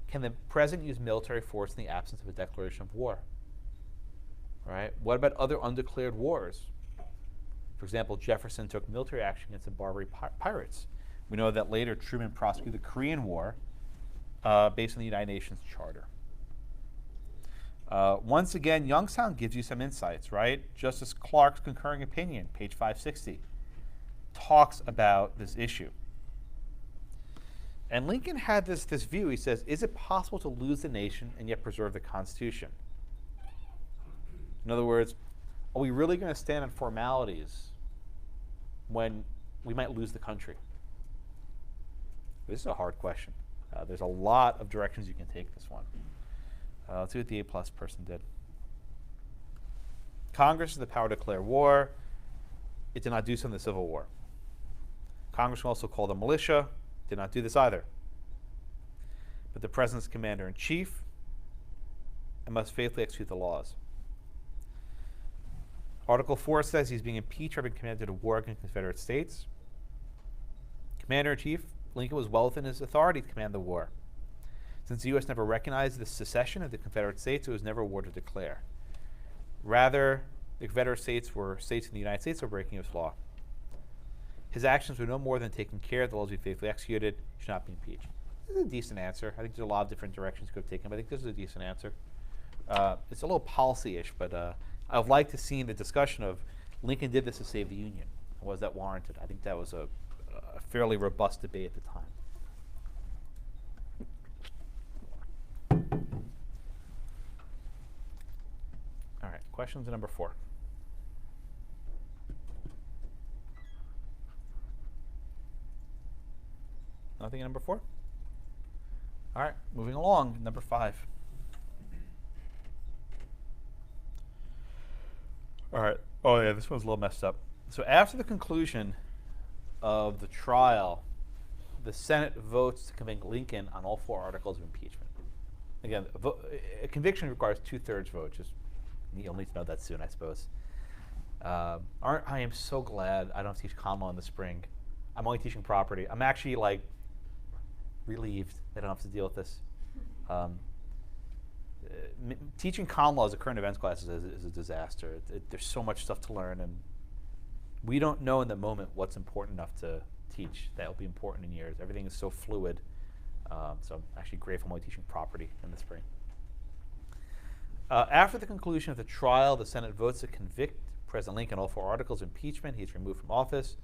Can the president use military force in the absence of a declaration of war? Right? What about other undeclared wars? For example, Jefferson took military action against the Barbary pirates. We know that later Truman prosecuted the Korean War based on the United Nations Charter. Once again, Youngstown gives you some insights, right? Justice Clark's concurring opinion, page 560, talks about this issue. And Lincoln had this view. He says, is it possible to lose the nation and yet preserve the Constitution? In other words, are we really going to stand on formalities when we might lose the country? This is a hard question. There's a lot of directions you can take this one. Let's see what the A-plus person did. Congress has the power to declare war. It did not do so in the Civil War. Congress can also call the militia. Did not do this either. But the president's commander-in-chief and must faithfully execute the laws. Article 4 says he's being impeached for having commanded a war against the Confederate States. Commander-in-chief, Lincoln was well within his authority to command the war. Since the U.S. never recognized the secession of the Confederate States, it was never a war to declare. Rather, the Confederate States were states in the United States were breaking his law. His actions were no more than taking care that the laws be faithfully executed. He should not be impeached. This is a decent answer. I think there's a lot of different directions you could have taken, but I think this is a decent answer. It's a little policy-ish, but I'd like to see in the discussion of Lincoln did this to save the Union. Was that warranted? I think that was a fairly robust debate at the time. All right, questions number 4. Nothing in number 4? All right, moving along, number 5. All right. Oh, yeah, this one's a little messed up. So after the conclusion of the trial, the Senate votes to convict Lincoln on all 4 articles of impeachment. Again, a conviction requires 2/3 vote. Just you'll need to know that soon, I suppose. I am so glad I don't have to teach ConLaw in the spring. I'm only teaching property. I'm actually like relieved that I don't have to deal with this. Teaching ConLaw as a current events class is a disaster. There's so much stuff to learn, and we don't know in the moment what's important enough to teach that will be important in years. Everything is so fluid. So I'm actually grateful I'm only teaching property in the spring. After the conclusion of the trial, the Senate votes to convict President Lincoln on all 4 articles of impeachment. He's removed from office.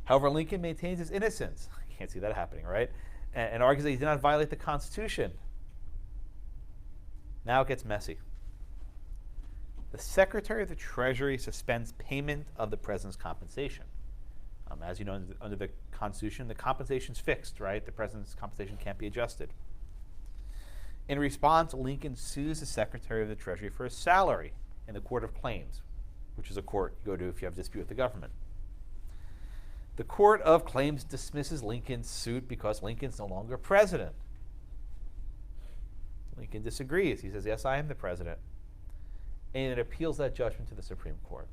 However, Lincoln maintains his innocence. You can't see that happening, right? And argues that he did not violate the Constitution. Now it gets messy. The Secretary of the Treasury suspends payment of the president's compensation. As you know, under the Constitution, the compensation's fixed, right? The president's compensation can't be adjusted. In response, Lincoln sues the Secretary of the Treasury for his salary in the Court of Claims, which is a court you go to if you have a dispute with the government. The Court of Claims dismisses Lincoln's suit because Lincoln's no longer president. Lincoln disagrees. He says, yes, I am the president. And it appeals that judgment to the Supreme Court.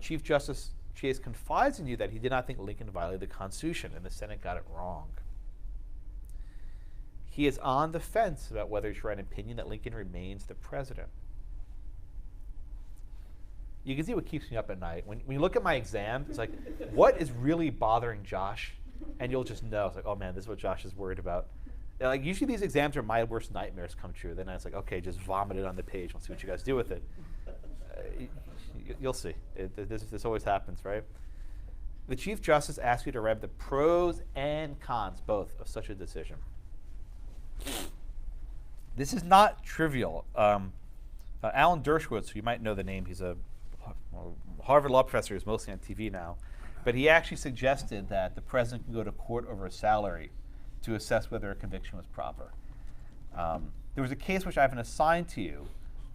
Chief Justice Chase confides in you that he did not think Lincoln violated the Constitution, and the Senate got it wrong. He is on the fence about whether he should write an opinion that Lincoln remains the president. You can see what keeps me up at night. When you look at my exam, it's like, what is really bothering Josh? And you'll just know. It's like, oh man, this is what Josh is worried about. Like usually these exams are my worst nightmares come true. Then it's like, okay, just vomit it on the page. We'll see what you guys do with it. You'll see. This always happens, right? The Chief Justice asks you to read the pros and cons, both, of such a decision. This is not trivial. Alan Dershowitz, you might know the name, he's a Harvard law professor who's mostly on TV now, but he actually suggested that the president can go to court over a salary to assess whether a conviction was proper. There was a case which I haven't assigned to you,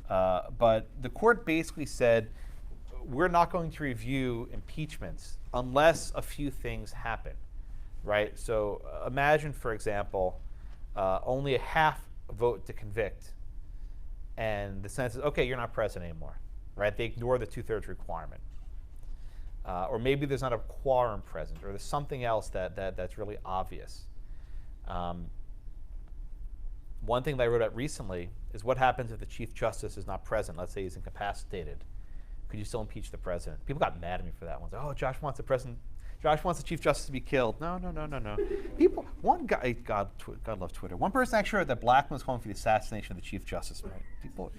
but the court basically said, we're not going to review impeachments unless a few things happen, right? So imagine, for example, only a half vote to convict, and the Senate says, okay, you're not president anymore, right? They ignore the 2/3 requirement. Or maybe there's not a quorum present, or there's something else that's really obvious. One thing that I wrote out recently is what happens if the Chief Justice is not present. Let's say he's incapacitated. could you still impeach the president? People got mad at me for that one. Oh, Josh wants the Chief Justice to be killed. No. People, one guy, God loves Twitter. One person actually wrote that Blackmun was calling for the assassination of the Chief Justice. Right? People,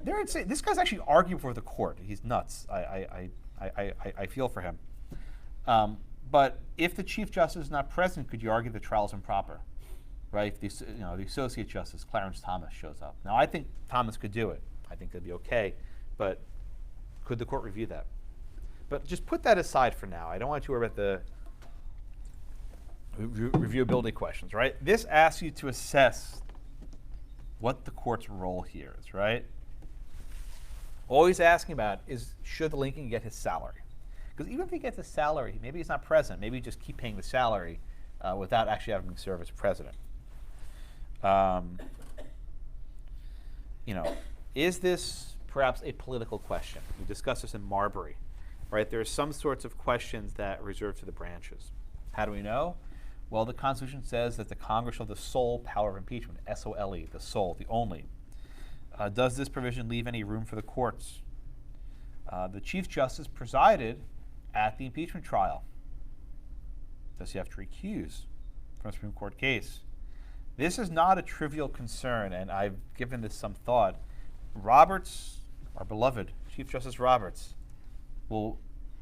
they're insane. This guy's actually arguing before the court. He's nuts. I feel for him. But if the Chief Justice is not present, could you argue the trial is improper? Right? If the Associate Justice, Clarence Thomas, shows up. Now, I think Thomas could do it. I think it'd be okay. But could the court review that? But just put that aside for now. I don't want you to worry about the reviewability questions, right? This asks you to assess what the court's role here is, right? Always asking about is, should Lincoln get his salary? Because even if he gets his salary, maybe he's not president. Maybe just keep paying the salary without actually having to serve as president. Is this perhaps a political question? We discussed this in Marbury, right? There are some sorts of questions that are reserved to the branches. How do we know? Well, the Constitution says that the Congress shall have the sole power of impeachment, S-O-L-E, the sole, the only. Does this provision leave any room for the courts? The Chief Justice presided at the impeachment trial. Does he have to recuse from a Supreme Court case? This is not a trivial concern, and I've given this some thought. Roberts, our beloved Chief Justice Roberts, will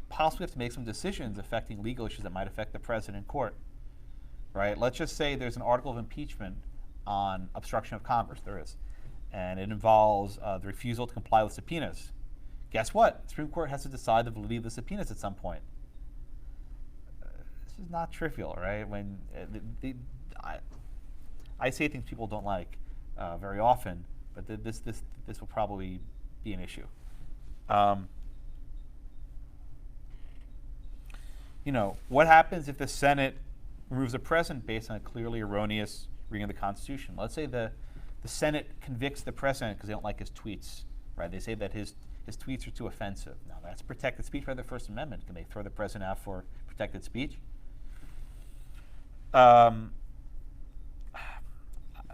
possibly have to make some decisions affecting legal issues that might affect the president in court. Right? Let's just say there's an article of impeachment on obstruction of Congress. There is. And it involves the refusal to comply with subpoenas. Guess what? The Supreme Court has to decide the validity of the subpoenas at some point. This is not trivial, right? When I say things people don't like very often, but this will probably be an issue. What happens if the Senate removes a president based on a clearly erroneous reading of the Constitution? Let's say the Senate convicts the president because they don't like his tweets, right? They say that his tweets are too offensive. Now, that's protected speech by the First Amendment. Can they throw the president out for protected speech?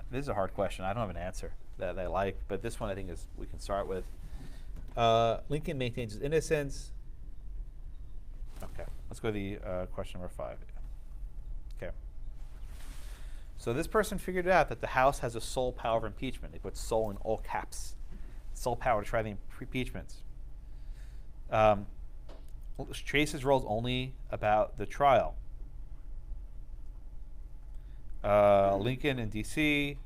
This is a hard question. I don't have an answer that I like, but this one I think is we can start with. Lincoln maintains his innocence. Okay, let's go to the question number 5. Okay. So this person figured out that the House has a sole power of impeachment. They put sole in all caps. Sole power to try the impeachments. Chase's role is only about the trial. Lincoln in D.C.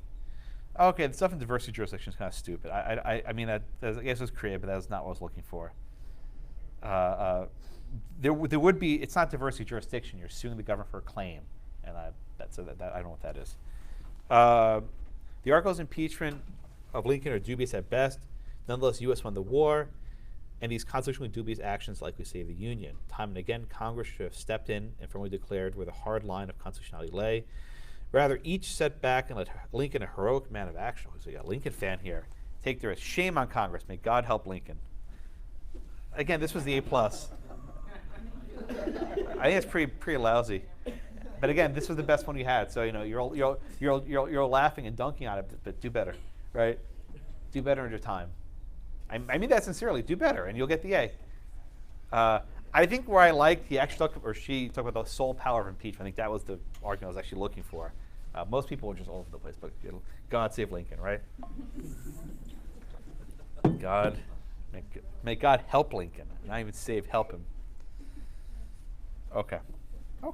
Okay, the stuff in diversity jurisdiction is kind of stupid. I mean, I guess it was creative, but that was not what I was looking for. There would be. It's not diversity jurisdiction. You're suing the government for a claim, and I don't know what that is. The articles of impeachment of Lincoln are dubious at best. Nonetheless, the U.S. won the war, and these constitutionally dubious actions likely save the Union. Time and again, Congress should have stepped in and firmly declared where the hard line of constitutionality lay. Rather, each set back and let Lincoln, a heroic man of action, who's a Lincoln fan here, take their shame on Congress. May God help Lincoln. Again, this was the A+. I think it's pretty lousy. But again, this was the best one you had. So you're laughing and dunking on it, but do better, right? Do better in your time. I mean that sincerely. Do better, and you'll get the A. I think where I liked, she talked about the sole power of impeachment. I think that was the argument I was actually looking for. Most people were just all over the place, but God save Lincoln, right? God, may God help Lincoln. Not even save, help him. Okay. All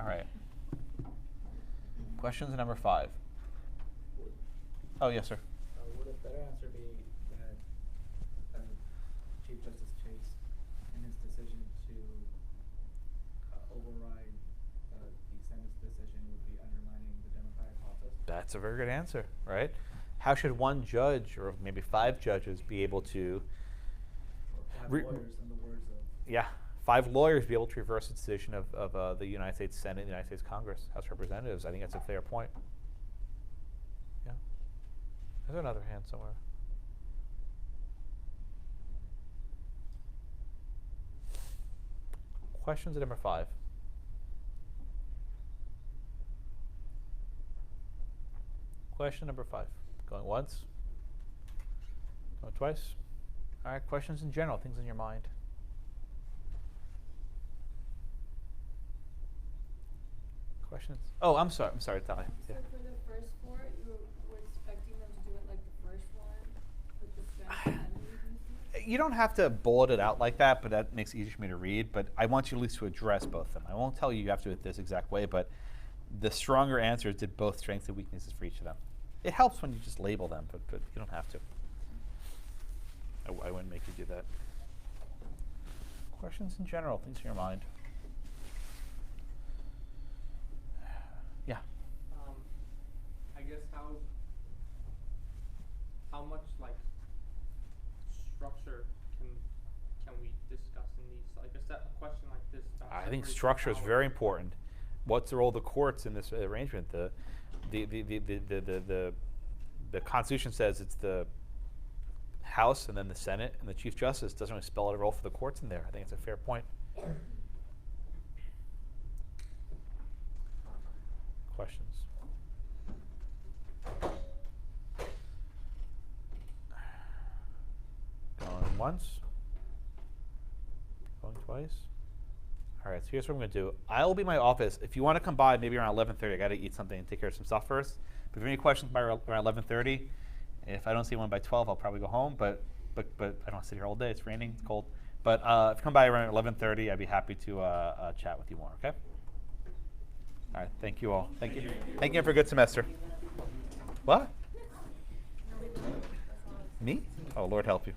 right. Questions number 5. Oh, yes, sir. Would a better answer be that Chief Justice Chase, in his decision to override the Senate's decision, would be undermining the democratic process? That's a very good answer, right? How should one judge, or maybe 5 judges, be able to... Have lawyers, in the words of... Yeah, 5 lawyers be able to reverse the decision of the United States Senate and the United States Congress, House of Representatives. I think that's a fair point. Yeah. There's another hand somewhere. Questions at number 5. Question number 5. Going once. Going twice. All right, questions in general, things in your mind. Questions? Oh, I'm sorry, Talia. So Yeah. for the first four, you were expecting them to do it like the first one with the strengths and weaknesses? You don't have to bullet it out like that, but that makes it easier for me to read. But I want you at least to address both of them. I won't tell you you have to do it this exact way, but the stronger answers did both strengths and weaknesses for each of them. It helps when you just label them, but you don't have to. I wouldn't make you do that. Questions in general, things in your mind. Yeah. I guess how much like structure can we discuss in these? Like a question like this. About I think separation of structure is powers. very important. What's the role of the courts in this arrangement? The Constitution says it's the House and then the Senate and the Chief Justice. Doesn't really spell out a role for the courts in there. I think it's a fair point. Questions? Going once? Going twice? All right, so here's what I'm going to do. I will be in my office. If you want to come by, maybe around 11:30. I got to eat something and take care of some stuff first. But if you have any questions by around 11:30, if I don't see one by 12, I'll probably go home. But I don't want to sit here all day. It's raining. It's cold. But if you come by around 11:30, I'd be happy to chat with you more. Okay? All right. Thank you all. Thank you. Thank you for a good semester. What? Me? Oh, Lord help you.